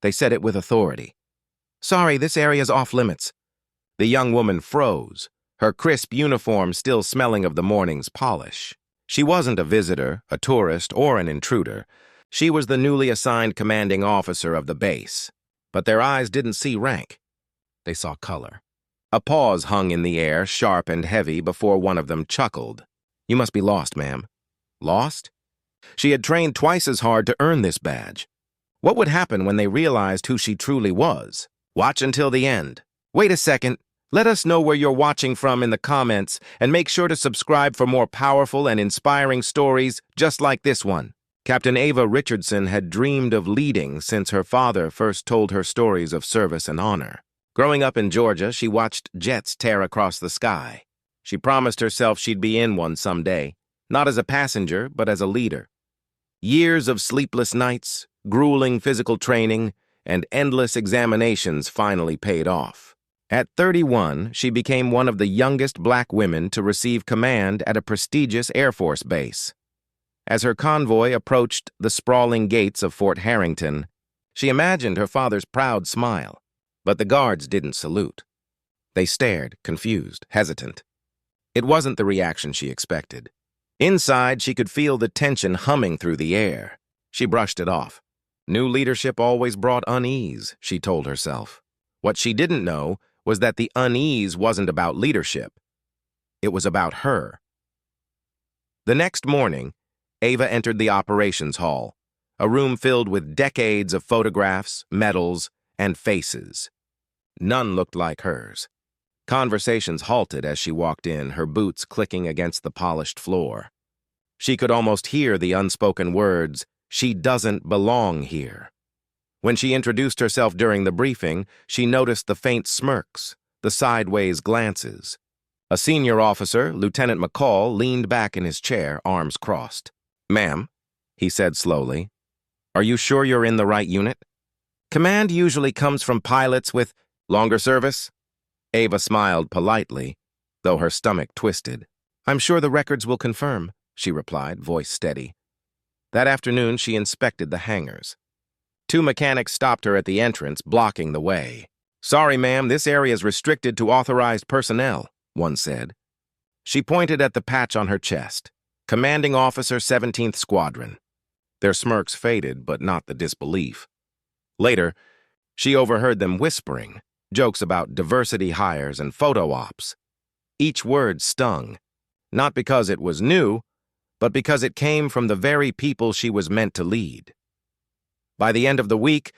They said it with authority. Sorry, this area's off limits. The young woman froze, her crisp uniform still smelling of the morning's polish. She wasn't a visitor, a tourist, or an intruder. She was the newly assigned commanding officer of the base. But their eyes didn't see rank. They saw color. A pause hung in the air, sharp and heavy, before one of them chuckled. You must be lost, ma'am. Lost? She had trained twice as hard to earn this badge. What would happen when they realized who she truly was? Watch until the end. Wait a second. Let us know where you're watching from in the comments, and make sure to subscribe for more powerful and inspiring stories just like this one. Captain Ava Richardson had dreamed of leading since her father first told her stories of service and honor. Growing up in Georgia, she watched jets tear across the sky. She promised herself she'd be in one someday, not as a passenger, but as a leader. Years of sleepless nights, grueling physical training, and endless examinations finally paid off. At 31, she became one of the youngest black women to receive command at a prestigious Air Force base. As her convoy approached the sprawling gates of Fort Harrington, she imagined her father's proud smile, but the guards didn't salute. They stared, confused, hesitant. It wasn't the reaction she expected. Inside, she could feel the tension humming through the air. She brushed it off. New leadership always brought unease, she told herself. What she didn't know was that the unease wasn't about leadership. It was about her. The next morning, Ava entered the operations hall, a room filled with decades of photographs, medals, and faces. None looked like hers. Conversations halted as she walked in, her boots clicking against the polished floor. She could almost hear the unspoken words, "She doesn't belong here." When she introduced herself during the briefing, she noticed the faint smirks, the sideways glances. A senior officer, Lieutenant McCall, leaned back in his chair, arms crossed. "Ma'am," he said slowly, "are you sure you're in the right unit? Command usually comes from pilots with longer service." Ava smiled politely, though her stomach twisted. "I'm sure the records will confirm," she replied, voice steady. That afternoon, she inspected the hangars. Two mechanics stopped her at the entrance, blocking the way. "Sorry, ma'am, this area is restricted to authorized personnel," one said. She pointed at the patch on her chest. Commanding Officer 17th Squadron. Their smirks faded, but not the disbelief. Later, she overheard them whispering, jokes about diversity hires and photo ops. Each word stung, not because it was new, but because it came from the very people she was meant to lead. By the end of the week,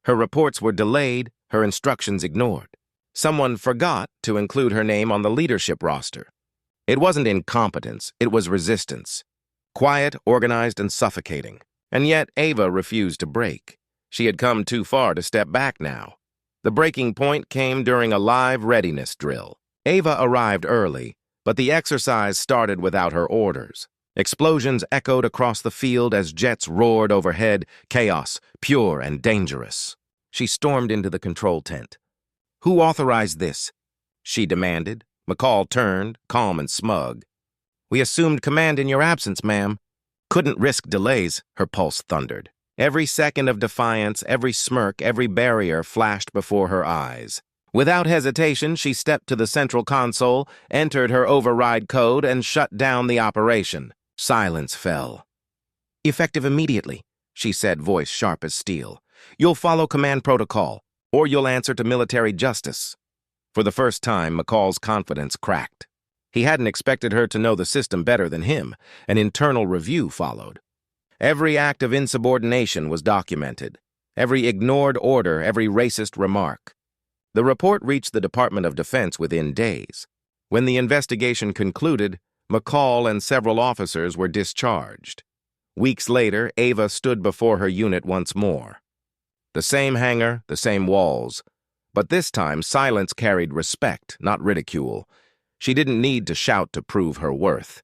her reports were delayed, her instructions ignored. Someone forgot to include her name on the leadership roster. It wasn't incompetence, it was resistance. Quiet, organized, and suffocating. And yet Ava refused to break. She had come too far to step back now. The breaking point came during a live readiness drill. Ava arrived early, but the exercise started without her orders. Explosions echoed across the field as jets roared overhead, chaos, pure and dangerous. She stormed into the control tent. "Who authorized this?" she demanded. McCall turned, calm and smug. "We assumed command in your absence, ma'am." "Couldn't risk delays," her pulse thundered. Every second of defiance, every smirk, every barrier flashed before her eyes. Without hesitation, she stepped to the central console, entered her override code, and shut down the operation. Silence fell. "Effective immediately," she said, voice sharp as steel. "You'll follow command protocol, or you'll answer to military justice." For the first time, McCall's confidence cracked. He hadn't expected her to know the system better than him. An internal review followed. Every act of insubordination was documented. Every ignored order, every racist remark. The report reached the Department of Defense within days. When the investigation concluded, McCall and several officers were discharged. Weeks later, Ava stood before her unit once more. The same hangar, the same walls. But this time, silence carried respect, not ridicule. She didn't need to shout to prove her worth.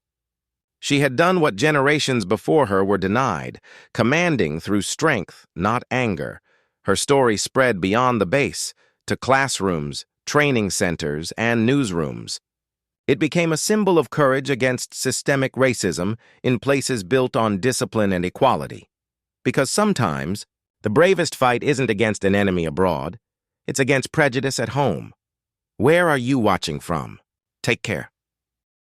She had done what generations before her were denied, commanding through strength, not anger. Her story spread beyond the base, to classrooms, training centers, and newsrooms. It became a symbol of courage against systemic racism in places built on discipline and equality. Because sometimes, The bravest fight isn't against an enemy abroad. It's against prejudice at home. Where are you watching from? Take care.